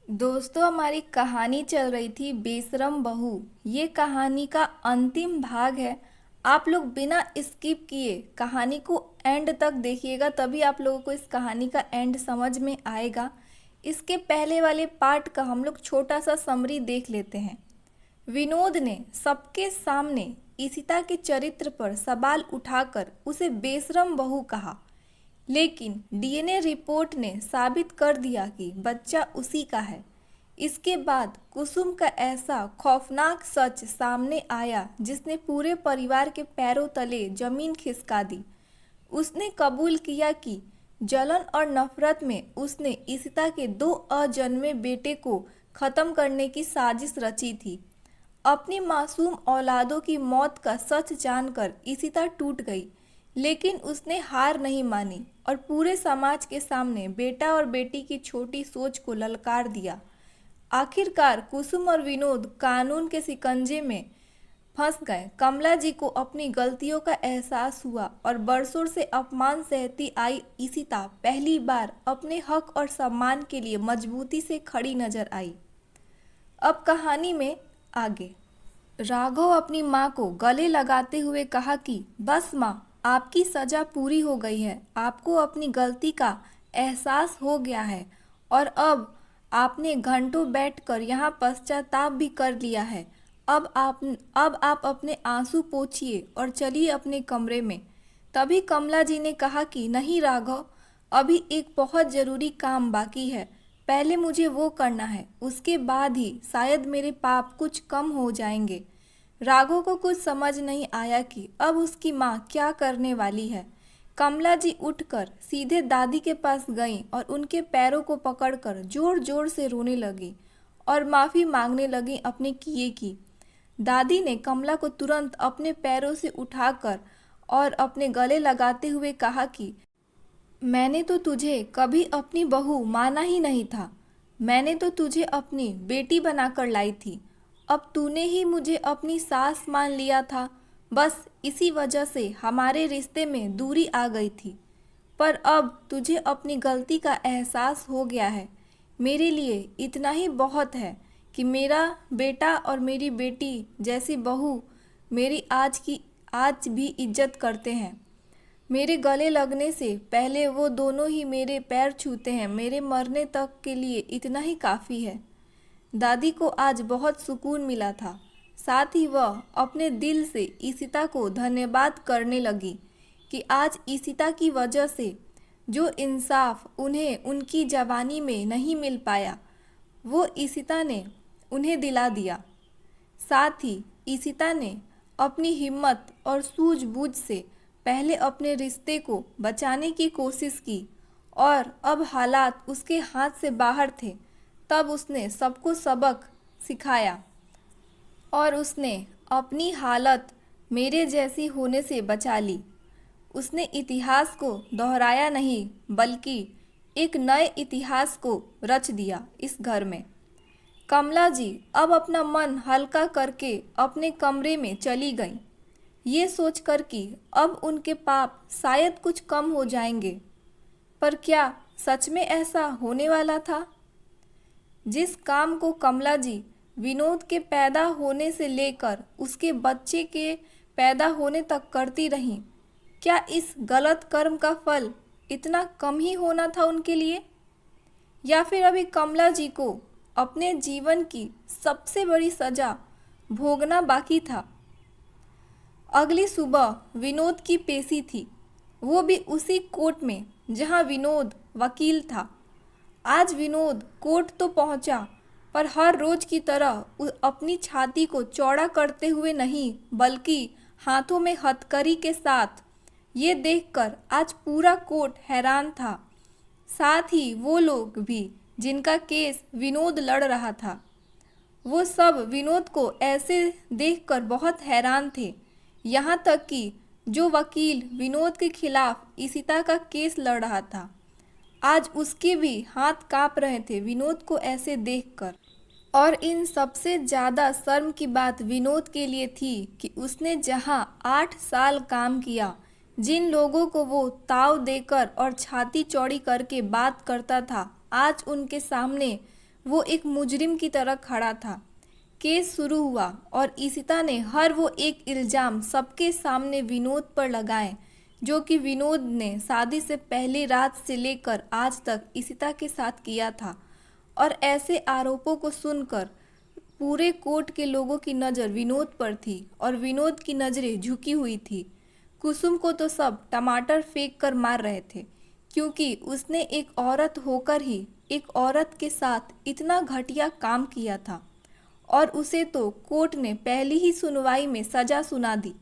दोस्तों, हमारी कहानी चल रही थी बेशरम बहू। ये कहानी का अंतिम भाग है। आप लोग बिना स्किप किए कहानी को एंड तक देखिएगा, तभी आप लोगों को इस कहानी का एंड समझ में आएगा। इसके पहले वाले पार्ट का हम लोग छोटा सा समरी देख लेते हैं। विनोद ने सबके सामने ईशिता के चरित्र पर सवाल उठाकर उसे बेशरम बहू कहा, लेकिन डीएनए रिपोर्ट ने साबित कर दिया कि बच्चा उसी का है। इसके बाद कुसुम का ऐसा खौफनाक सच सामने आया जिसने पूरे परिवार के पैरों तले जमीन खिसका दी। उसने कबूल किया कि जलन और नफरत में उसने ईशिता के दो अजन्मे बेटे को खत्म करने की साजिश रची थी। अपनी मासूम औलादों की मौत का सच जानकर ईशिता टूट गई, लेकिन उसने हार नहीं मानी और पूरे समाज के सामने बेटा और बेटी की छोटी सोच को ललकार दिया। आखिरकार कुसुम और विनोद कानून के शिकंजे में फंस गए। कमला जी को अपनी गलतियों का एहसास हुआ और बरसों से अपमान सहती आई ईशिता पहली बार अपने हक और सम्मान के लिए मजबूती से खड़ी नजर आई। अब कहानी में आगे। राघव अपनी माँ को गले लगाते हुए कहा कि बस माँ, आपकी सजा पूरी हो गई है। आपको अपनी गलती का एहसास हो गया है और अब आपने घंटों बैठकर यहाँ पश्चाताप भी कर लिया है। अब आप अपने आंसू पोंछिए और चलिए अपने कमरे में। तभी कमला जी ने कहा कि नहीं राघव, अभी एक बहुत ज़रूरी काम बाकी है। पहले मुझे वो करना है, उसके बाद ही शायद मेरे पाप कुछ कम हो जाएंगे। राघव को कुछ समझ नहीं आया कि अब उसकी माँ क्या करने वाली है। कमला जी उठकर सीधे दादी के पास गईं और उनके पैरों को पकड़कर जोर जोर से रोने लगी और माफ़ी मांगने लगी अपने किए की। दादी ने कमला को तुरंत अपने पैरों से उठाकर और अपने गले लगाते हुए कहा कि मैंने तो तुझे कभी अपनी बहू माना ही नहीं था। मैंने तो तुझे अपनी बेटी बनाकर लाई थी। अब तूने ही मुझे अपनी सास मान लिया था। बस इसी वजह से हमारे रिश्ते में दूरी आ गई थी। पर अब तुझे अपनी गलती का एहसास हो गया है। मेरे लिए इतना ही बहुत है कि मेरा बेटा और मेरी बेटी जैसी बहू मेरी आज भी इज्जत करते हैं। मेरे गले लगने से पहले वो दोनों ही मेरे पैर छूते हैं। मेरे मरने तक के लिए इतना ही काफ़ी है। दादी को आज बहुत सुकून मिला था। साथ ही वह अपने दिल से ईशिता को धन्यवाद करने लगी कि आज ईशिता की वजह से जो इंसाफ उन्हें उनकी जवानी में नहीं मिल पाया, वो ईशिता ने उन्हें दिला दिया। साथ ही ईशिता ने अपनी हिम्मत और सूझबूझ से पहले अपने रिश्ते को बचाने की कोशिश की और अब हालात उसके हाथ से बाहर थे। तब उसने सबको सबक सिखाया और उसने अपनी हालत मेरे जैसी होने से बचा ली। उसने इतिहास को दोहराया नहीं, बल्कि एक नए इतिहास को रच दिया इस घर में। कमला जी अब अपना मन हल्का करके अपने कमरे में चली गईं, ये सोचकर कि अब उनके पाप शायद कुछ कम हो जाएंगे। पर क्या सच में ऐसा होने वाला था? जिस काम को कमला जी विनोद के पैदा होने से लेकर उसके बच्चे के पैदा होने तक करती रहीं, क्या इस गलत कर्म का फल इतना कम ही होना था उनके लिए? या फिर अभी कमला जी को अपने जीवन की सबसे बड़ी सजा भोगना बाकी था? अगली सुबह विनोद की पेशी थी, वो भी उसी कोर्ट में जहां विनोद वकील था। आज विनोद कोर्ट तो पहुंचा, पर हर रोज की तरह अपनी छाती को चौड़ा करते हुए नहीं, बल्कि हाथों में हथकड़ी के साथ। ये देखकर आज पूरा कोर्ट हैरान था, साथ ही वो लोग भी जिनका केस विनोद लड़ रहा था। वो सब विनोद को ऐसे देखकर बहुत हैरान थे। यहाँ तक कि जो वकील विनोद के खिलाफ ईशिता का केस लड़ रहा था, आज उसके भी हाथ कांप रहे थे विनोद को ऐसे देखकर। और इन सबसे ज़्यादा शर्म की बात विनोद के लिए थी कि उसने जहां 8 साल काम किया, जिन लोगों को वो ताव देकर और छाती चौड़ी करके बात करता था, आज उनके सामने वो एक मुजरिम की तरह खड़ा था। केस शुरू हुआ और ईशिता ने हर वो एक इल्ज़ाम सबके सामने विनोद पर लगाए, जो कि विनोद ने शादी से पहली रात से लेकर आज तक ईशिता के साथ किया था। और ऐसे आरोपों को सुनकर पूरे कोर्ट के लोगों की नज़र विनोद पर थी और विनोद की नज़रें झुकी हुई थी। कुसुम को तो सब टमाटर फेंक कर मार रहे थे, क्योंकि उसने एक औरत होकर ही एक औरत के साथ इतना घटिया काम किया था और उसे तो कोर्ट ने पहली ही सुनवाई में सजा सुना दी।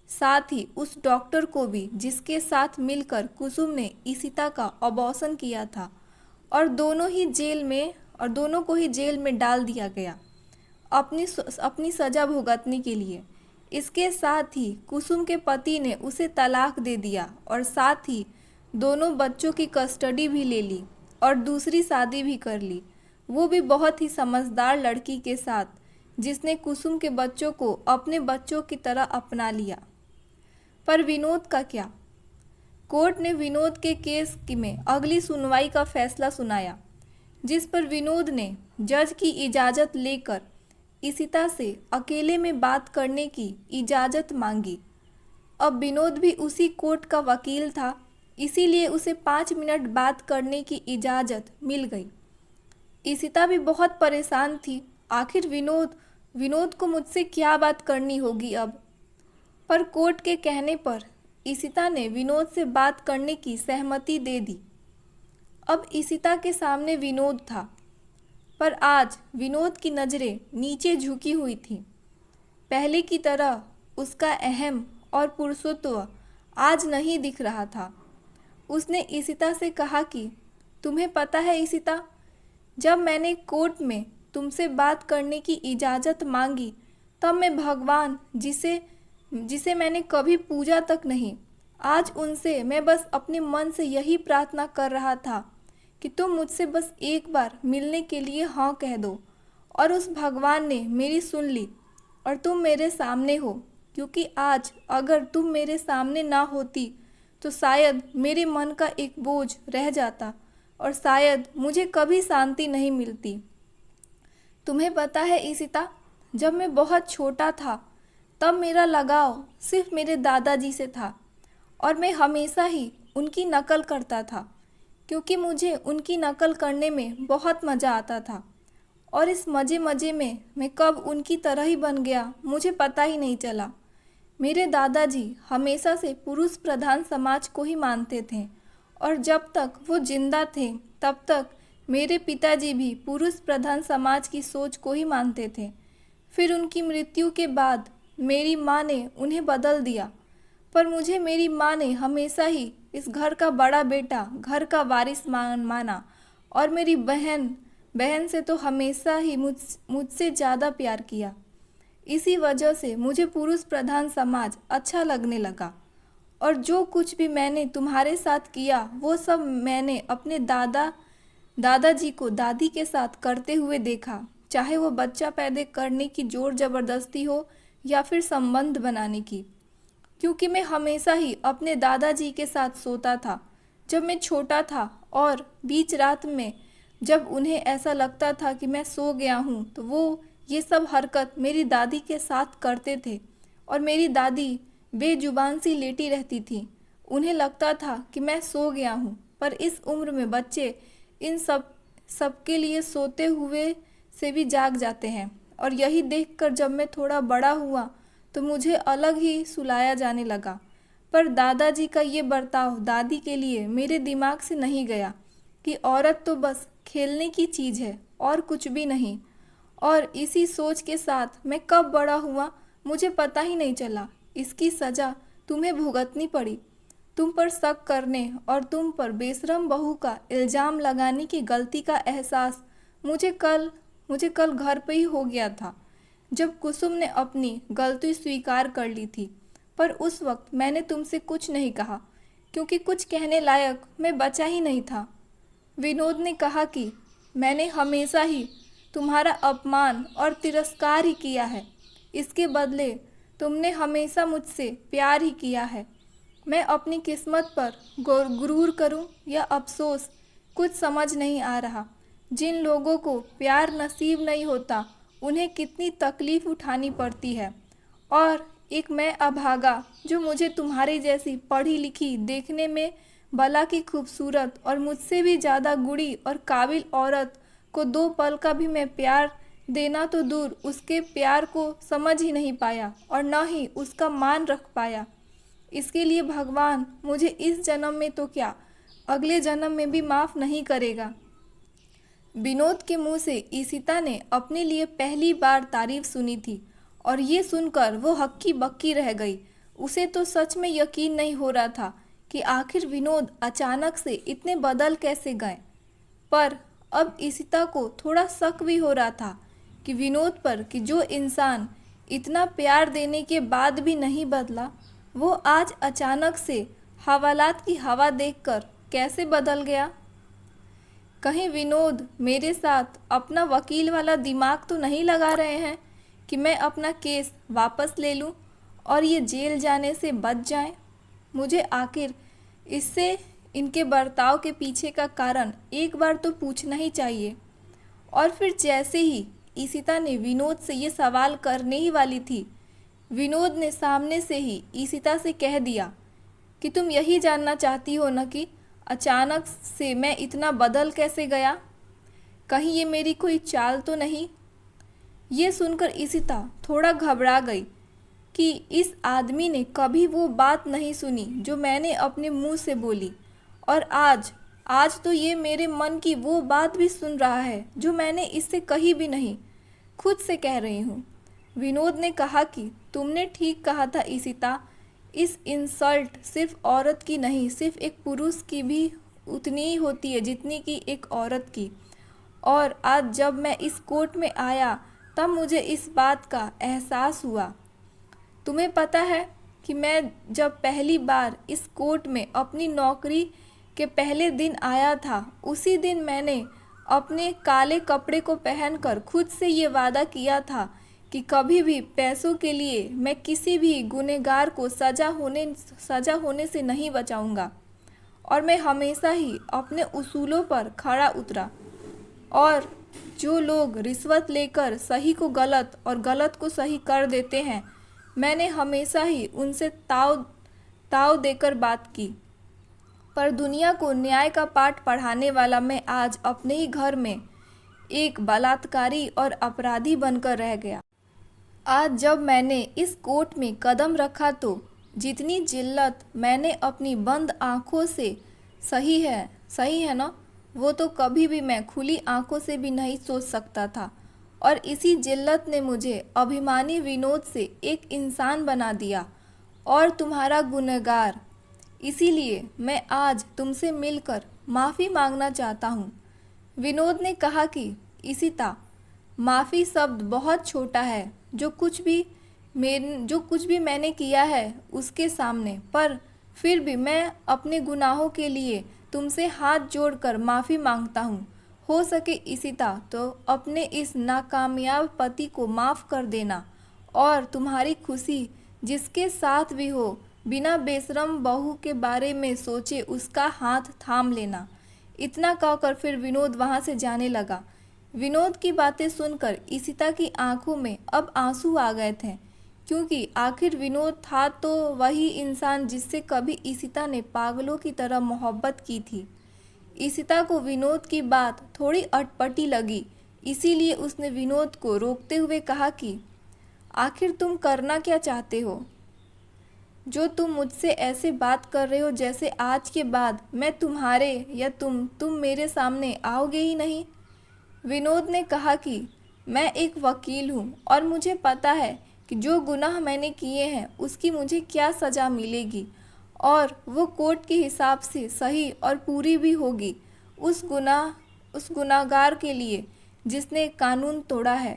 साथ ही उस डॉक्टर को भी जिसके साथ मिलकर कुसुम ने ईशिता का अबॉर्शन किया था, और दोनों को ही जेल में डाल दिया गया अपनी सजा भुगतने के लिए। इसके साथ ही कुसुम के पति ने उसे तलाक दे दिया और साथ ही दोनों बच्चों की कस्टडी भी ले ली और दूसरी शादी भी कर ली, वो भी बहुत ही समझदार लड़की के साथ, जिसने कुसुम के बच्चों को अपने बच्चों की तरह अपना लिया। पर विनोद का क्या? कोर्ट ने विनोद के केस में अगली सुनवाई का फैसला सुनाया, जिस पर विनोद ने जज की इजाज़त लेकर ईशिता से अकेले में बात करने की इजाज़त मांगी। अब विनोद भी उसी कोर्ट का वकील था, इसीलिए उसे 5 मिनट बात करने की इजाज़त मिल गई। ईशिता भी बहुत परेशान थी, आखिर विनोद को मुझसे क्या बात करनी होगी अब। पर कोर्ट के कहने पर ईशिता ने विनोद से बात करने की सहमति दे दी। अब ईशिता के सामने विनोद था, पर आज विनोद की नज़रें नीचे झुकी हुई थीं। पहले की तरह उसका अहम और पुरुषत्व आज नहीं दिख रहा था। उसने ईशिता से कहा कि तुम्हें पता है ईशिता, जब मैंने कोर्ट में तुमसे बात करने की इजाज़त मांगी, तब मैं भगवान जिसे मैंने कभी पूजा तक नहीं, आज उनसे मैं बस अपने मन से यही प्रार्थना कर रहा था कि तुम मुझसे बस एक बार मिलने के लिए हाँ कह दो। और उस भगवान ने मेरी सुन ली और तुम मेरे सामने हो, क्योंकि आज अगर तुम मेरे सामने ना होती तो शायद मेरे मन का एक बोझ रह जाता और शायद मुझे कभी शांति नहीं मिलती। तुम्हें पता है ईशिता, जब मैं बहुत छोटा था तब मेरा लगाव सिर्फ मेरे दादाजी से था और मैं हमेशा ही उनकी नकल करता था, क्योंकि मुझे उनकी नकल करने में बहुत मज़ा आता था। और इस मज़े में मैं कब उनकी तरह ही बन गया मुझे पता ही नहीं चला। मेरे दादाजी हमेशा से पुरुष प्रधान समाज को ही मानते थे और जब तक वो जिंदा थे तब तक मेरे पिताजी भी पुरुष प्रधान समाज की सोच को ही मानते थे। फिर उनकी मृत्यु के बाद मेरी माँ ने उन्हें बदल दिया, पर मुझे मेरी माँ ने हमेशा ही इस घर का बड़ा बेटा, घर का वारिस माना और मेरी बहन से तो हमेशा ही मुझसे ज़्यादा प्यार किया। इसी वजह से मुझे पुरुष प्रधान समाज अच्छा लगने लगा और जो कुछ भी मैंने तुम्हारे साथ किया वो सब मैंने अपने दादाजी को दादी के साथ करते हुए देखा, चाहे वो बच्चा पैदा करने की जोर ज़बरदस्ती हो या फिर संबंध बनाने की। क्योंकि मैं हमेशा ही अपने दादाजी के साथ सोता था जब मैं छोटा था, और बीच रात में जब उन्हें ऐसा लगता था कि मैं सो गया हूँ तो वो ये सब हरकत मेरी दादी के साथ करते थे और मेरी दादी बेजुबान सी लेटी रहती थी। उन्हें लगता था कि मैं सो गया हूँ, पर इस उम्र में बच्चे इन सबके लिए सोते हुए से भी जाग जाते हैं। और यही देखकर जब मैं थोड़ा बड़ा हुआ तो मुझे अलग ही सुलाया जाने लगा। पर दादाजी का ये बर्ताव दादी के लिए मेरे दिमाग से नहीं गया कि औरत तो बस खेलने की चीज़ है और कुछ भी नहीं। और इसी सोच के साथ मैं कब बड़ा हुआ मुझे पता ही नहीं चला। इसकी सज़ा तुम्हें भुगतनी पड़ी। तुम पर शक करने और तुम पर बेशरम बहू का इल्ज़ाम लगाने की गलती का एहसास मुझे कल घर पे ही हो गया था, जब कुसुम ने अपनी गलती स्वीकार कर ली थी। पर उस वक्त मैंने तुमसे कुछ नहीं कहा, क्योंकि कुछ कहने लायक मैं बचा ही नहीं था। विनोद ने कहा कि मैंने हमेशा ही तुम्हारा अपमान और तिरस्कार ही किया है, इसके बदले तुमने हमेशा मुझसे प्यार ही किया है। मैं अपनी किस्मत पर गुरूर करूं या अफसोस, कुछ समझ नहीं आ रहा। जिन लोगों को प्यार नसीब नहीं होता उन्हें कितनी तकलीफ उठानी पड़ती है। और एक मैं अभागा जो मुझे तुम्हारी जैसी पढ़ी लिखी, देखने में भला की खूबसूरत और मुझसे भी ज़्यादा गुणी और काबिल औरत को 2 पल का भी मैं प्यार देना तो दूर, उसके प्यार को समझ ही नहीं पाया और न ही उसका मान रख पाया। इसके लिए भगवान मुझे इस जन्म में तो क्या, अगले जन्म में भी माफ़ नहीं करेगा। विनोद के मुंह से ईशिता ने अपने लिए पहली बार तारीफ सुनी थी और ये सुनकर वो हक्की बक्की रह गई। उसे तो सच में यकीन नहीं हो रहा था कि आखिर विनोद अचानक से इतने बदल कैसे गए। पर अब ईशिता को थोड़ा शक भी हो रहा था कि विनोद पर कि जो इंसान इतना प्यार देने के बाद भी नहीं बदला, वो आज अचानक से हवालात की हवा देखकर कैसे बदल गया। कहीं विनोद मेरे साथ अपना वकील वाला दिमाग तो नहीं लगा रहे हैं कि मैं अपना केस वापस ले लूं और ये जेल जाने से बच जाएं। मुझे आखिर इससे इनके बर्ताव के पीछे का कारण एक बार तो पूछना ही चाहिए। और फिर जैसे ही ईशिता ने विनोद से ये सवाल करने ही वाली थी, विनोद ने सामने से ही ईशिता से कह दिया कि तुम यही जानना चाहती हो न कि अचानक से मैं इतना बदल कैसे गया। कहीं ये मेरी कोई चाल तो नहीं। ये सुनकर ईशिता थोड़ा घबरा गई कि इस आदमी ने कभी वो बात नहीं सुनी जो मैंने अपने मुंह से बोली, और आज तो ये मेरे मन की वो बात भी सुन रहा है जो मैंने इससे कही भी नहीं, खुद से कह रही हूँ। विनोद ने कहा कि तुमने ठीक कहा था ईशिता, इस इंसल्ट सिर्फ औरत की नहीं, सिर्फ एक पुरुष की भी उतनी ही होती है जितनी कि एक औरत की। और आज जब मैं इस कोर्ट में आया तब मुझे इस बात का एहसास हुआ। तुम्हें पता है कि मैं जब पहली बार इस कोर्ट में अपनी नौकरी के पहले दिन आया था, उसी दिन मैंने अपने काले कपड़े को पहनकर खुद से ये वादा किया था कि कभी भी पैसों के लिए मैं किसी भी गुनहगार को सज़ा होने से नहीं बचाऊंगा। और मैं हमेशा ही अपने उसूलों पर खड़ा उतरा। और जो लोग रिश्वत लेकर सही को गलत और गलत को सही कर देते हैं, मैंने हमेशा ही उनसे ताव देकर बात की। पर दुनिया को न्याय का पाठ पढ़ाने वाला मैं आज अपने ही घर में एक बलात्कारी और अपराधी बनकर रह गया। आज जब मैंने इस कोर्ट में कदम रखा तो जितनी जिल्लत मैंने अपनी बंद आँखों से सही है ना, वो तो कभी भी मैं खुली आँखों से भी नहीं सोच सकता था। और इसी जिल्लत ने मुझे अभिमानी विनोद से एक इंसान बना दिया और तुम्हारा गुनहगार। इसीलिए मैं आज तुमसे मिलकर माफ़ी मांगना चाहता हूँ। विनोद ने कहा कि ईशिता, माफ़ी शब्द बहुत छोटा है जो कुछ भी मैंने किया है उसके सामने, पर फिर भी मैं अपने गुनाहों के लिए तुमसे हाथ जोड़कर माफ़ी मांगता हूँ। हो सके ईशिता तो अपने इस नाकामयाब पति को माफ़ कर देना और तुम्हारी खुशी जिसके साथ भी हो, बिना बेशरम बहू के बारे में सोचे उसका हाथ थाम लेना। इतना कहकर फिर विनोद वहाँ से जाने लगा। विनोद की बातें सुनकर ईशिता की आंखों में अब आंसू आ गए थे, क्योंकि आखिर विनोद था तो वही इंसान जिससे कभी ईशिता ने पागलों की तरह मोहब्बत की थी। ईशिता को विनोद की बात थोड़ी अटपटी लगी, इसीलिए उसने विनोद को रोकते हुए कहा कि आखिर तुम करना क्या चाहते हो, जो तुम मुझसे ऐसे बात कर रहे हो जैसे आज के बाद मैं तुम्हारे या तुम मेरे सामने आओगे ही नहीं। विनोद ने कहा कि मैं एक वकील हूँ और मुझे पता है कि जो गुनाह मैंने किए हैं उसकी मुझे क्या सज़ा मिलेगी, और वो कोर्ट के हिसाब से सही और पूरी भी होगी उस गुनाहगार के लिए जिसने कानून तोड़ा है।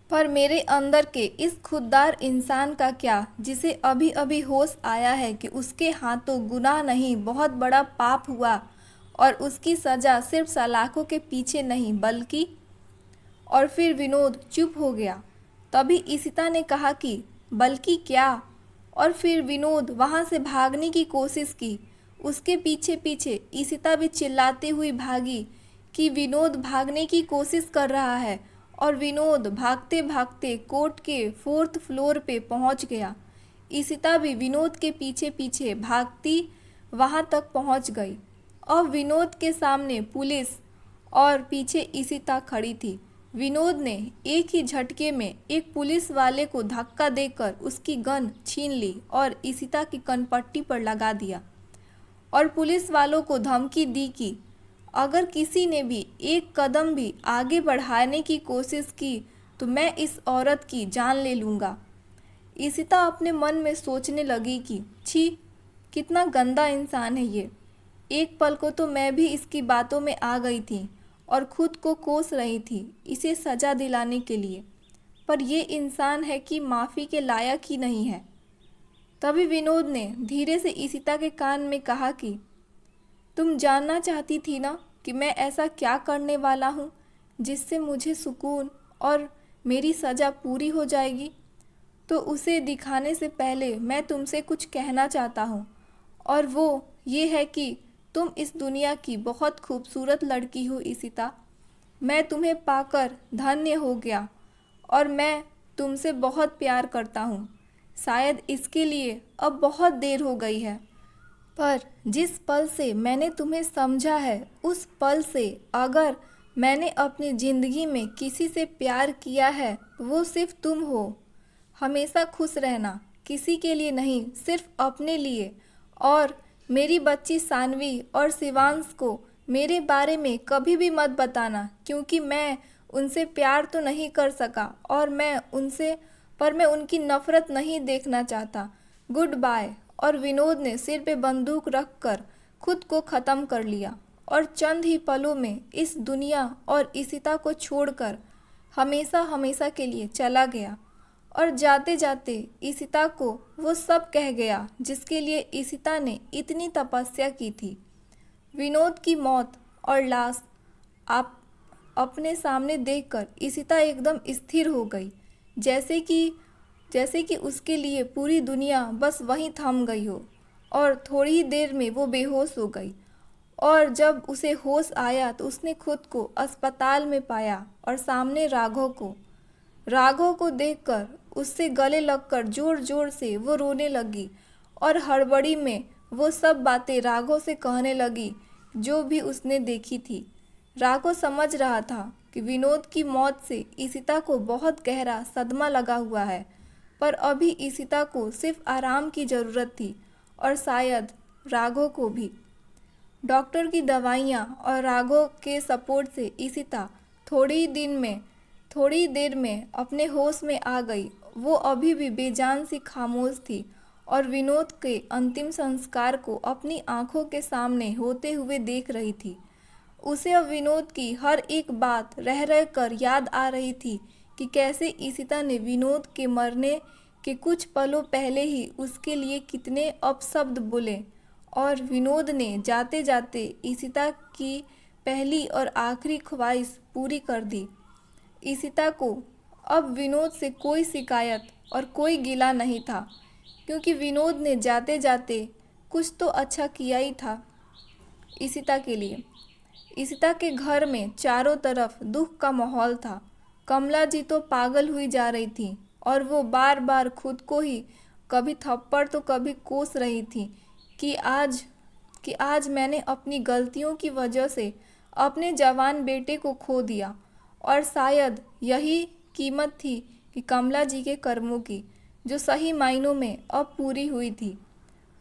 पर मेरे अंदर के इस खुददार इंसान का क्या, जिसे अभी अभी होश आया है कि उसके हाथों गुनाह नहीं बहुत बड़ा पाप हुआ और उसकी सज़ा सिर्फ सलाखों के पीछे नहीं बल्कि। और फिर विनोद चुप हो गया। तभी ईशिता ने कहा कि बल्कि क्या। और फिर विनोद वहाँ से भागने की कोशिश की। उसके पीछे पीछे ईशिता भी चिल्लाती हुई भागी कि विनोद भागने की कोशिश कर रहा है और विनोद भागते भागते कोर्ट के 4th फ्लोर पे पहुंच गया। ईशिता भी विनोद के पीछे पीछे भागती वहां तक पहुंच गई। अब विनोद के सामने पुलिस और पीछे ईशिता खड़ी थी। विनोद ने एक ही झटके में एक पुलिस वाले को धक्का देकर उसकी गन छीन ली और ईशिता की कनपट्टी पर लगा दिया और पुलिस वालों को धमकी दी कि अगर किसी ने भी एक कदम भी आगे बढ़ाने की कोशिश की तो मैं इस औरत की जान ले लूँगा। ईशिता अपने मन में सोचने लगी कि छी, कितना गंदा इंसान है ये। एक पल को तो मैं भी इसकी बातों में आ गई थी और खुद को कोस रही थी इसे सज़ा दिलाने के लिए, पर ये इंसान है कि माफ़ी के लायक ही नहीं है। तभी विनोद ने धीरे से ईशिता के कान में कहा कि तुम जानना चाहती थी ना कि मैं ऐसा क्या करने वाला हूँ जिससे मुझे सुकून और मेरी सज़ा पूरी हो जाएगी। तो उसे दिखाने से पहले मैं तुमसे कुछ कहना चाहता हूँ, और वो ये है कि तुम इस दुनिया की बहुत खूबसूरत लड़की हो ईशिता। मैं तुम्हें पाकर धन्य हो गया और मैं तुमसे बहुत प्यार करता हूँ। शायद इसके लिए अब बहुत देर हो गई है, पर जिस पल से मैंने तुम्हें समझा है उस पल से अगर मैंने अपनी ज़िंदगी में किसी से प्यार किया है वो सिर्फ तुम हो। हमेशा खुश रहना, किसी के लिए नहीं, सिर्फ अपने लिए। और मेरी बच्ची सानवी और शिवांश को मेरे बारे में कभी भी मत बताना, क्योंकि मैं उनसे प्यार तो नहीं कर सका और मैं उनकी नफ़रत नहीं देखना चाहता। Good bye. और विनोद ने सिर पे बंदूक रखकर खुद को ख़त्म कर लिया और चंद ही पलों में इस दुनिया और ईशिता को छोड़कर हमेशा हमेशा के लिए चला गया। और जाते जाते ईशिता को वो सब कह गया जिसके लिए ईशिता ने इतनी तपस्या की थी। विनोद की मौत और लाश आप अपने सामने देखकर ईशिता एकदम स्थिर हो गई, जैसे कि उसके लिए पूरी दुनिया बस वहीं थम गई हो। और थोड़ी ही देर में वो बेहोश हो गई और जब उसे होश आया तो उसने खुद को अस्पताल में पाया और सामने राघव को देखकर उससे गले लगकर जोर जोर से वो रोने लगी और हड़बड़ी में वो सब बातें राघव से कहने लगी जो भी उसने देखी थी। राघव समझ रहा था कि विनोद की मौत से ईशिता को बहुत गहरा सदमा लगा हुआ है, पर अभी ईशिता को सिर्फ आराम की ज़रूरत थी और शायद राघव को भी। डॉक्टर की दवाइयाँ और राघव के सपोर्ट से ईशिता थोड़ी देर में अपने होश में आ गई। वो अभी भी बेजान सी खामोश थी और विनोद के अंतिम संस्कार को अपनी आंखों के सामने होते हुए देख रही थी। उसे अब विनोद की हर एक बात रह रह कर याद आ रही थी कि कैसे ईशिता ने विनोद के मरने के कुछ पलों पहले ही उसके लिए कितने अपशब्द बोले और विनोद ने जाते जाते ईशिता की पहली और आखिरी ख्वाहिश पूरी कर दी। ईशिता को अब विनोद से कोई शिकायत और कोई गिला नहीं था, क्योंकि विनोद ने जाते जाते कुछ तो अच्छा किया ही था ईशिता के लिए। ईशिता के घर में चारों तरफ दुख का माहौल था। कमला जी तो पागल हुई जा रही थी और वो बार बार खुद को ही कभी थप्पड़ तो कभी कोस रही थी कि आज मैंने अपनी गलतियों की वजह से अपने जवान बेटे को खो दिया और शायद यही कीमत थी कि कमला जी के कर्मों की, जो सही मायनों में अब पूरी हुई थी।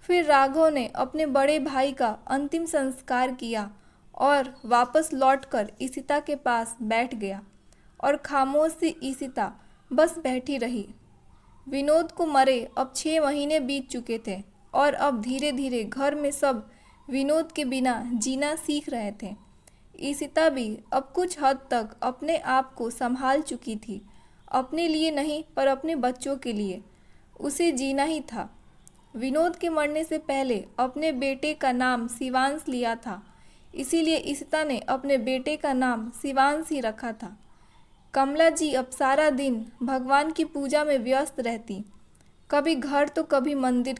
फिर राघव ने अपने बड़े भाई का अंतिम संस्कार किया और वापस लौटकर ईशिता के पास बैठ गया और खामोश सी ईशिता बस बैठी रही। विनोद को मरे अब 6 महीने बीत चुके थे और अब धीरे धीरे घर में सब विनोद के बिना जीना सीख रहे थे। ईशिता भी अब कुछ हद तक अपने आप को संभाल चुकी थी। अपने लिए नहीं, पर अपने बच्चों के लिए उसे जीना ही था। विनोद के मरने से पहले अपने बेटे का नाम शिवांश लिया था, इसीलिए ईशिता ने अपने बेटे का नाम शिवांश ही रखा था। कमला जी अब सारा दिन भगवान की पूजा में व्यस्त रहती, कभी घर तो कभी मंदिर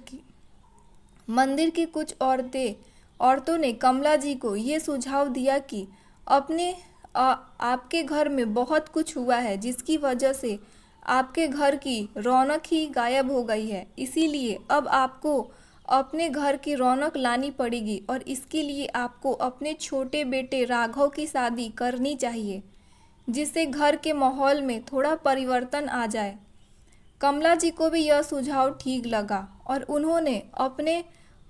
की कुछ औरतों ने कमला जी को ये सुझाव दिया कि अपने आपके घर में बहुत कुछ हुआ है जिसकी वजह से आपके घर की रौनक ही गायब हो गई है। इसीलिए अब आपको अपने घर की रौनक लानी पड़ेगी और इसके लिए आपको अपने छोटे बेटे राघव की शादी करनी चाहिए, जिससे घर के माहौल में थोड़ा परिवर्तन आ जाए। कमला जी को भी यह सुझाव ठीक लगा और उन्होंने अपने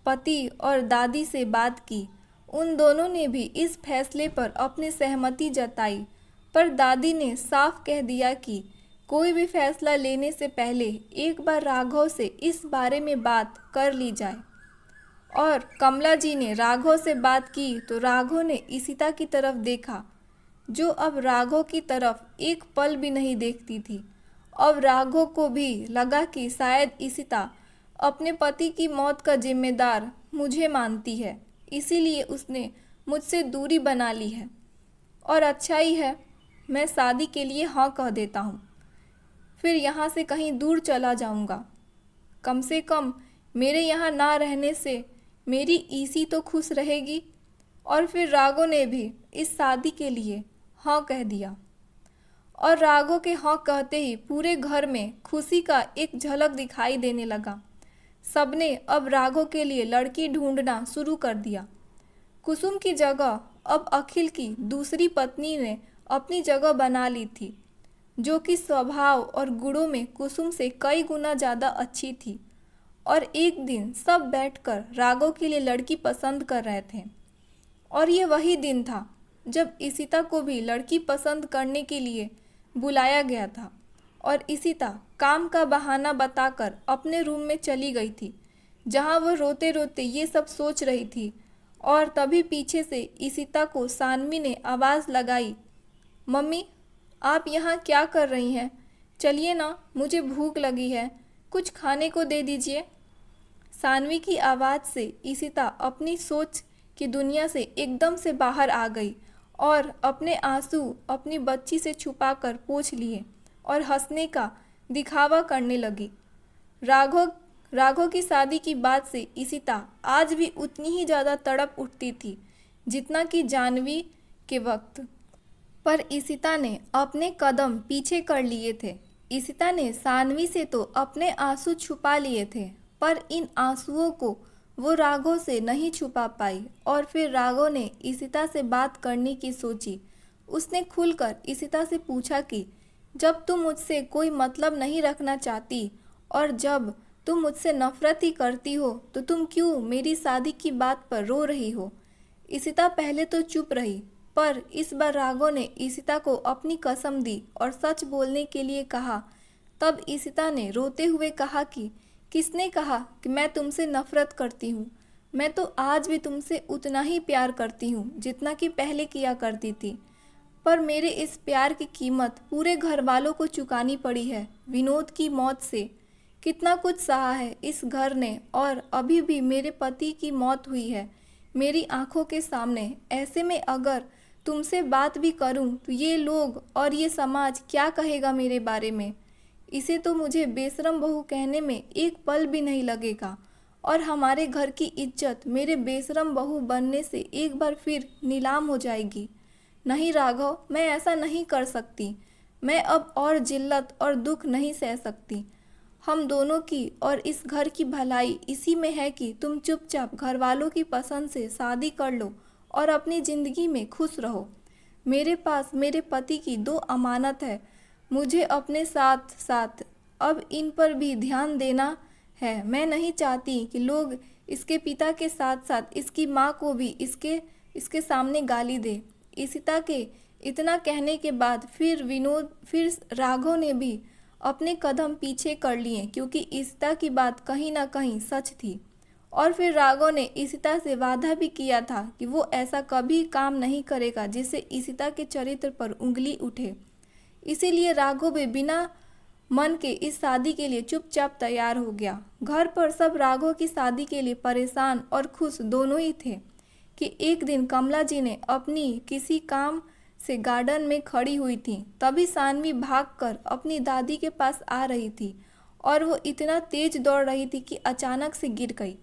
पति और दादी से बात की। उन दोनों ने भी इस फैसले पर अपनी सहमति जताई, पर दादी ने साफ कह दिया कि कोई भी फैसला लेने से पहले एक बार राघव से इस बारे में बात कर ली जाए। और कमला जी ने राघव से बात की तो राघव ने इशिता की तरफ देखा, जो अब राघव की तरफ एक पल भी नहीं देखती थी। अब राघव को भी लगा कि शायद इशिता अपने पति की मौत का जिम्मेदार मुझे मानती है, इसीलिए उसने मुझसे दूरी बना ली है। और अच्छा ही है, मैं शादी के लिए हाँ कह देता हूँ, फिर यहाँ से कहीं दूर चला जाऊँगा। कम से कम मेरे यहाँ ना रहने से मेरी ईसी तो खुश रहेगी। और फिर राघव ने भी इस शादी के लिए हाँ कह दिया। और राघव के हाँ कहते ही पूरे घर में खुशी का एक झलक दिखाई देने लगा। सबने अब राघव के लिए लड़की ढूंढना शुरू कर दिया। कुसुम की जगह अब अखिल की दूसरी पत्नी ने अपनी जगह बना ली थी, जो कि स्वभाव और गुणों में कुसुम से कई गुना ज़्यादा अच्छी थी। और एक दिन सब बैठकर राघव के लिए लड़की पसंद कर रहे थे। और ये वही दिन था जब इशिता को भी लड़की पसंद करने के लिए बुलाया गया था। और इशिता काम का बहाना बताकर अपने रूम में चली गई थी, जहां वह रोते रोते ये सब सोच रही थी। और तभी पीछे से इशिता को सानवी ने आवाज़ लगाई, मम्मी आप यहाँ क्या कर रही हैं? चलिए ना, मुझे भूख लगी है, कुछ खाने को दे दीजिए। सानवी की आवाज़ से इशिता अपनी सोच की दुनिया से एकदम से बाहर आ गई और अपने आंसू अपनी बच्ची से छुपाकर पोंछ लिए और हंसने का दिखावा करने लगी। राघव की शादी की बात से इशिता आज भी उतनी ही ज़्यादा तड़प उठती थी जितना कि जाह्नवी के वक्त। पर इशिता ने अपने कदम पीछे कर लिए थे। इशिता ने सानवी से तो अपने आंसू छुपा लिए थे, पर इन आंसुओं को वो राघव से नहीं छुपा पाई। और फिर राघव ने इशिता से बात करने की सोची। उसने खुलकर इशिता से पूछा कि जब तुम मुझसे कोई मतलब नहीं रखना चाहती और जब तुम मुझसे नफरत ही करती हो तो तुम क्यों मेरी शादी की बात पर रो रही हो? इशिता पहले तो चुप रही, पर इस बार राघव ने इशिता को अपनी कसम दी और सच बोलने के लिए कहा। तब इशिता ने रोते हुए कहा कि किसने कहा कि मैं तुमसे नफरत करती हूँ? मैं तो आज भी तुमसे उतना ही प्यार करती हूँ जितना कि पहले किया करती थी, पर मेरे इस प्यार की कीमत पूरे घर वालों को चुकानी पड़ी है। विनोद की मौत से कितना कुछ सहा है इस घर ने, और अभी भी मेरे पति की मौत हुई है मेरी आंखों के सामने। ऐसे में अगर तुमसे बात भी करूं तो ये लोग और ये समाज क्या कहेगा मेरे बारे में? इसे तो मुझे बेशरम बहू कहने में एक पल भी नहीं लगेगा और हमारे घर की इज्जत मेरे बेशरम बहू बनने से एक बार फिर नीलाम हो जाएगी। नहीं राघव, मैं ऐसा नहीं कर सकती। मैं अब और जिल्लत और दुख नहीं सह सकती। हम दोनों की और इस घर की भलाई इसी में है कि तुम चुपचाप घर वालों की पसंद से शादी कर लो और अपनी ज़िंदगी में खुश रहो। मेरे पास मेरे पति की 2 अमानत है, मुझे अपने साथ साथ अब इन पर भी ध्यान देना है। मैं नहीं चाहती कि लोग इसके पिता के साथ साथ इसकी माँ को भी इसके सामने गाली दे। इशिता के इतना कहने के बाद फिर राघव ने भी अपने कदम पीछे कर लिए, क्योंकि इशिता की बात कहीं ना कहीं सच थी। और फिर राघव ने इशिता से वादा भी किया था कि वो ऐसा कभी काम नहीं करेगा जिससे इशिता के चरित्र पर उंगली उठे। इसीलिए राघव भी बिना मन के इस शादी के लिए चुपचाप तैयार हो गया। घर पर सब राघव की शादी के लिए परेशान और खुश दोनों ही थे कि एक दिन कमला जी ने अपनी किसी काम से गार्डन में खड़ी हुई थी। तभी सानवी भागकर अपनी दादी के पास आ रही थी और वो इतना तेज दौड़ रही थी कि अचानक से गिर गई।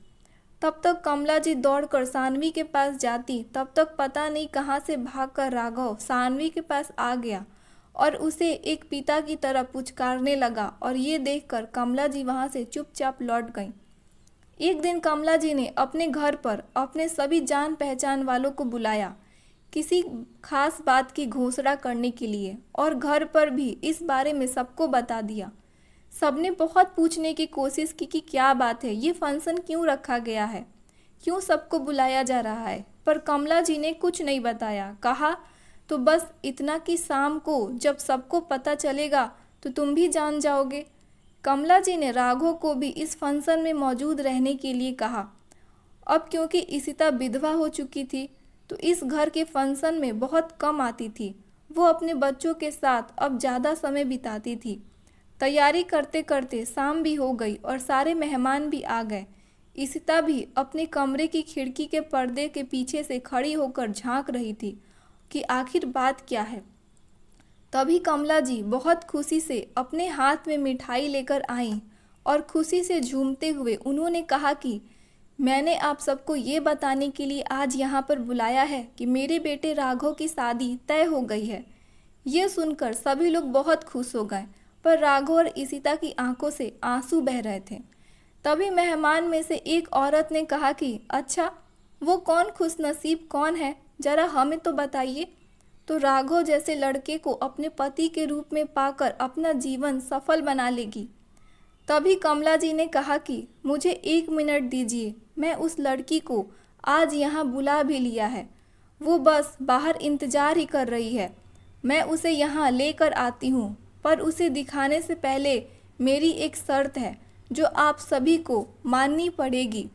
तब तक कमला जी दौड़कर सानवी के पास जाती, तब तक पता नहीं कहाँ से भागकर राघव सानवी के पास आ गया और उसे एक पिता की तरह पुचकारने लगा। और ये देखकर कमला जी वहाँ से चुपचाप लौट गईं। एक दिन कमला जी ने अपने घर पर अपने सभी जान पहचान वालों को बुलाया, किसी खास बात की घोषणा करने के लिए, और घर पर भी इस बारे में सबको बता दिया। सबने बहुत पूछने की कोशिश की कि क्या बात है, ये फंक्शन क्यों रखा गया है, क्यों सबको बुलाया जा रहा है, पर कमला जी ने कुछ नहीं बताया। कहा तो बस इतना कि शाम को जब सबको पता चलेगा तो तुम भी जान जाओगे। कमला जी ने राघव को भी इस फंक्शन में मौजूद रहने के लिए कहा। अब क्योंकि इशिता विधवा हो चुकी थी तो इस घर के फंक्शन में बहुत कम आती थी। वो अपने बच्चों के साथ अब ज़्यादा समय बिताती थी। तैयारी करते करते शाम भी हो गई और सारे मेहमान भी आ गए। इशिता भी अपने कमरे की खिड़की के पर्दे के पीछे से खड़ी होकर झांक रही थी कि आखिर बात क्या है। तभी कमला जी बहुत खुशी से अपने हाथ में मिठाई लेकर आईं और खुशी से झूमते हुए उन्होंने कहा कि मैंने आप सबको ये बताने के लिए आज यहाँ पर बुलाया है कि मेरे बेटे राघव की शादी तय हो गई है। ये सुनकर सभी लोग बहुत खुश हो गए, पर राघव और इशिता की आंखों से आंसू बह रहे थे। तभी मेहमान में से एक औरत ने कहा कि अच्छा, वो कौन खुशनसीब कौन है, जरा हमें तो बताइए। तो राघव जैसे लड़के को अपने पति के रूप में पाकर अपना जीवन सफल बना लेगी। तभी कमला जी ने कहा कि मुझे 1 मिनट दीजिए, मैं उस लड़की को आज यहाँ बुला भी लिया है। वो बस बाहर इंतजार ही कर रही है। मैं उसे यहाँ लेकर आती हूँ, पर उसे दिखाने से पहले मेरी एक शर्त है जो आप सभी को माननी पड़ेगी।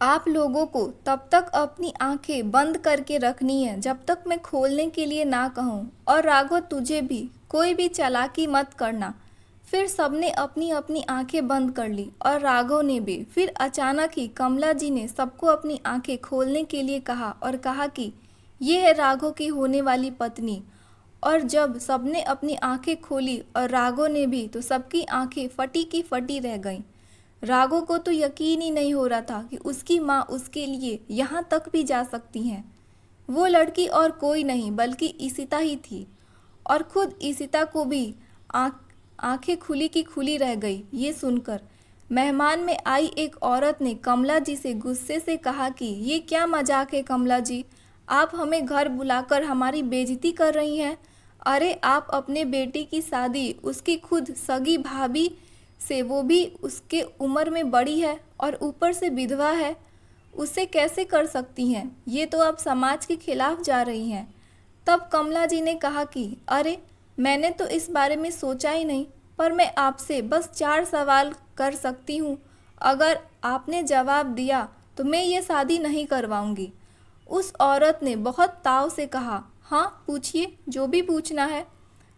आप लोगों को तब तक अपनी आंखें बंद करके रखनी है जब तक मैं खोलने के लिए ना कहूँ। और राघव, तुझे भी कोई भी चालाकी मत करना। फिर सबने अपनी अपनी आंखें बंद कर ली और राघव ने भी। फिर अचानक ही कमला जी ने सबको अपनी आंखें खोलने के लिए कहा और कहा कि ये है राघव की होने वाली पत्नी। और जब सबने अपनी आंखें खोली और राघव ने भी, तो सबकी आंखें फटी की फटी रह गईं। राघव को तो यकीन ही नहीं हो रहा था कि उसकी माँ उसके लिए यहाँ तक भी जा सकती हैं। वो लड़की और कोई नहीं बल्कि इशिता ही थी। और खुद इशिता को भी आंखें खुली की खुली रह गई ये सुनकर। मेहमान में आई एक औरत ने कमला जी से गुस्से से कहा कि ये क्या मजाक है कमला जी, आप हमें घर बुलाकर हमारी बेइज्जती कर रही हैं। अरे, आप अपने बेटे की शादी उसकी खुद सगी भाभी से, वो भी उसके उम्र में बड़ी है और ऊपर से विधवा है, उससे कैसे कर सकती हैं? ये तो आप समाज के खिलाफ जा रही हैं। तब कमला जी ने कहा कि अरे, मैंने तो इस बारे में सोचा ही नहीं, पर मैं आपसे बस 4 सवाल कर सकती हूँ। अगर आपने जवाब दिया तो मैं ये शादी नहीं करवाऊंगी। उस औरत ने बहुत ताव से कहा, हाँ पूछिए, जो भी पूछना है।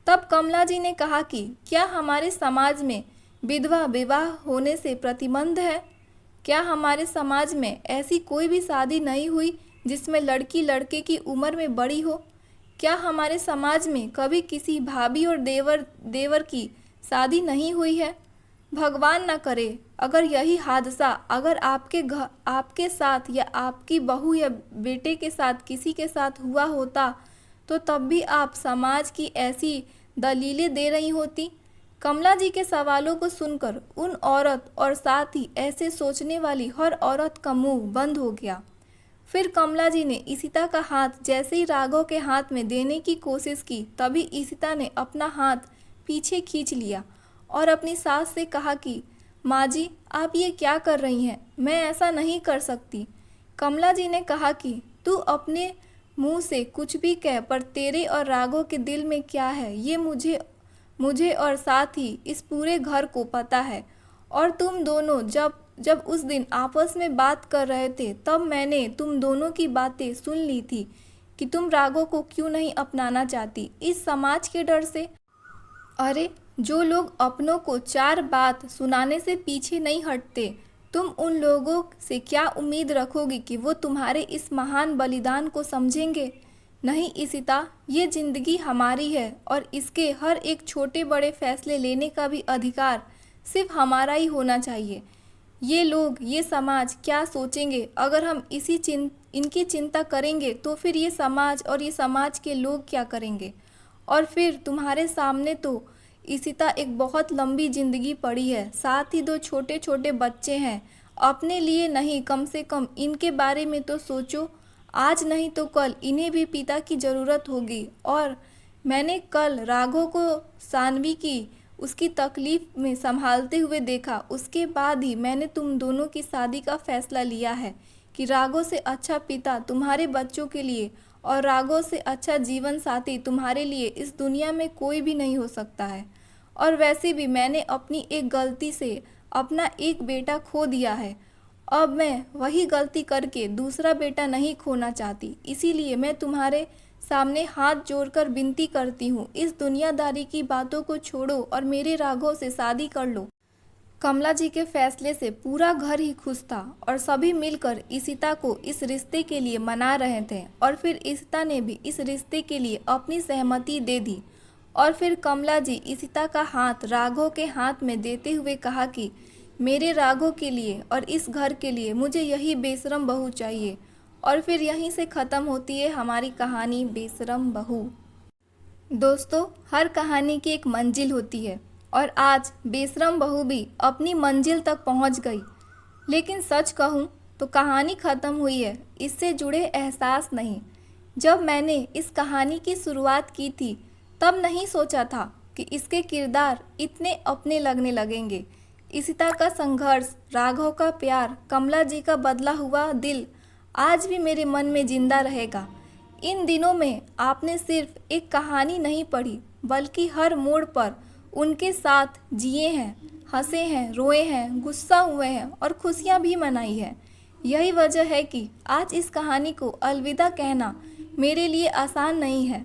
तब कमला जी ने कहा कि क्या हमारे समाज में विधवा विवाह होने से प्रतिबंध है? क्या हमारे समाज में ऐसी कोई भी शादी नहीं हुई जिसमें लड़की लड़के की उम्र में बड़ी हो? क्या हमारे समाज में कभी किसी भाभी और देवर की शादी नहीं हुई है? भगवान न करे अगर यही हादसा अगर आपके साथ या आपकी बहू या बेटे के साथ किसी के साथ हुआ होता, तो तब भी आप समाज की ऐसी दलीलें दे रही होती। कमला जी के सवालों को सुनकर उन औरत और साथ ही ऐसे सोचने वाली हर औरत का मुंह बंद हो गया। फिर कमला जी ने इशिता का हाथ जैसे ही राघव के हाथ में देने की कोशिश की, तभी इशिता ने अपना हाथ पीछे खींच लिया और अपनी सास से कहा कि माँ जी, आप ये क्या कर रही हैं? मैं ऐसा नहीं कर सकती। कमला जी ने कहा कि तू अपने मुंह से कुछ भी कह, पर तेरे और राघव के दिल में क्या है ये मुझे और साथ ही इस पूरे घर को पता है। और तुम दोनों जब उस दिन आपस में बात कर रहे थे, तब मैंने तुम दोनों की बातें सुन ली थी कि तुम राघव को क्यों नहीं अपनाना चाहती, इस समाज के डर से। अरे, जो लोग अपनों को 4 बात सुनाने से पीछे नहीं हटते, तुम उन लोगों से क्या उम्मीद रखोगी कि वो तुम्हारे इस महान बलिदान को समझेंगे? नहीं इशिता, ये जिंदगी हमारी है और इसके हर एक छोटे बड़े फैसले लेने का भी अधिकार सिर्फ हमारा ही होना चाहिए। ये लोग, ये समाज क्या सोचेंगे अगर हम इनकी चिंता करेंगे तो फिर ये समाज और ये समाज के लोग क्या करेंगे। और फिर तुम्हारे सामने तो इशिता एक बहुत लंबी ज़िंदगी पड़ी है, साथ ही दो छोटे छोटे बच्चे हैं। अपने लिए नहीं, कम से कम इनके बारे में तो सोचो। आज नहीं तो कल इन्हें भी पिता की ज़रूरत होगी। और मैंने कल राघव को सानवी की उसकी तकलीफ में संभालते हुए देखा। उसके बाद ही मैंने तुम दोनों की शादी का फैसला लिया है कि राघव से अच्छा पिता तुम्हारे बच्चों के लिए और राघव से अच्छा जीवन साथी तुम्हारे लिए इस दुनिया में कोई भी नहीं हो सकता है। और वैसे भी मैंने अपनी एक गलती से अपना एक बेटा खो दिया है। अब मैं वही गलती करके दूसरा बेटा नहीं खोना चाहती। इसीलिए मैं तुम्हारे सामने हाथ जोड़कर विनती करती हूँ, इस दुनियादारी की बातों को छोड़ो और मेरे राघव से शादी कर लो। कमला जी के फैसले से पूरा घर ही खुश था और सभी मिलकर इशिता को इस रिश्ते के लिए मना रहे थे। और फिर इशिता ने भी इस रिश्ते के लिए अपनी सहमति दे दी। और फिर कमला जी इशिता का हाथ राघव के हाथ में देते हुए कहा कि मेरे राघव के लिए और इस घर के लिए मुझे यही बेशरम बहू चाहिए। और फिर यहीं से ख़त्म होती है हमारी कहानी बेशरम बहू। दोस्तों, हर कहानी की एक मंजिल होती है और आज बेशरम बहू भी अपनी मंजिल तक पहुंच गई। लेकिन सच कहूं तो कहानी ख़त्म हुई है, इससे जुड़े एहसास नहीं। जब मैंने इस कहानी की शुरुआत की थी तब नहीं सोचा था कि इसके किरदार इतने अपने लगने लगेंगे। इशिता का संघर्ष, राघव का प्यार, कमला जी का बदला हुआ दिल आज भी मेरे मन में जिंदा रहेगा। इन दिनों में आपने सिर्फ एक कहानी नहीं पढ़ी बल्कि हर मोड़ पर उनके साथ जिए हैं, हंसे हैं, रोए हैं, गुस्सा हुए हैं और खुशियां भी मनाई हैं। यही वजह है कि आज इस कहानी को अलविदा कहना मेरे लिए आसान नहीं है।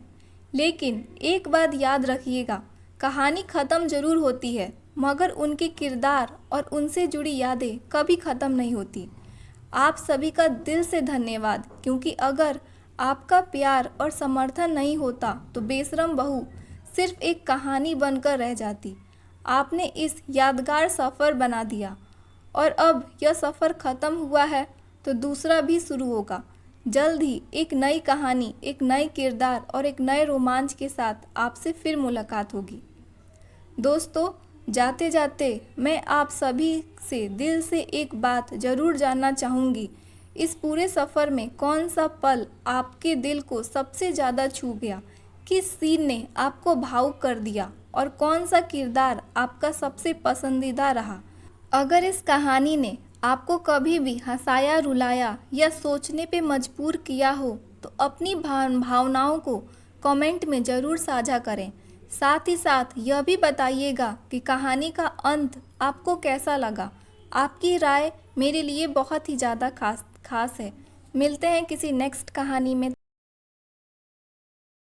लेकिन एक बात याद रखिएगा, कहानी ख़त्म ज़रूर होती है मगर उनके किरदार और उनसे जुड़ी यादें कभी ख़त्म नहीं होती। आप सभी का दिल से धन्यवाद, क्योंकि अगर आपका प्यार और समर्थन नहीं होता तो बेशरम बहू सिर्फ एक कहानी बनकर रह जाती। आपने इस यादगार सफ़र बना दिया और अब यह सफ़र ख़त्म हुआ है तो दूसरा भी शुरू होगा। जल्द ही एक नई कहानी, एक नए किरदार और एक नए रोमांच के साथ आपसे फिर मुलाकात होगी। दोस्तों, जाते जाते मैं आप सभी से दिल से एक बात ज़रूर जानना चाहूँगी, इस पूरे सफ़र में कौन सा पल आपके दिल को सबसे ज़्यादा छू गया? किस सीन ने आपको भावुक कर दिया और कौन सा किरदार आपका सबसे पसंदीदा रहा? अगर इस कहानी ने आपको कभी भी हंसाया, रुलाया या सोचने पे मजबूर किया हो तो अपनी भावनाओं को कमेंट में ज़रूर साझा करें। साथ ही साथ यह भी बताइएगा कि कहानी का अंत आपको कैसा लगा। आपकी राय मेरे लिए बहुत ही ज़्यादा खास है। मिलते हैं किसी नेक्स्ट कहानी में।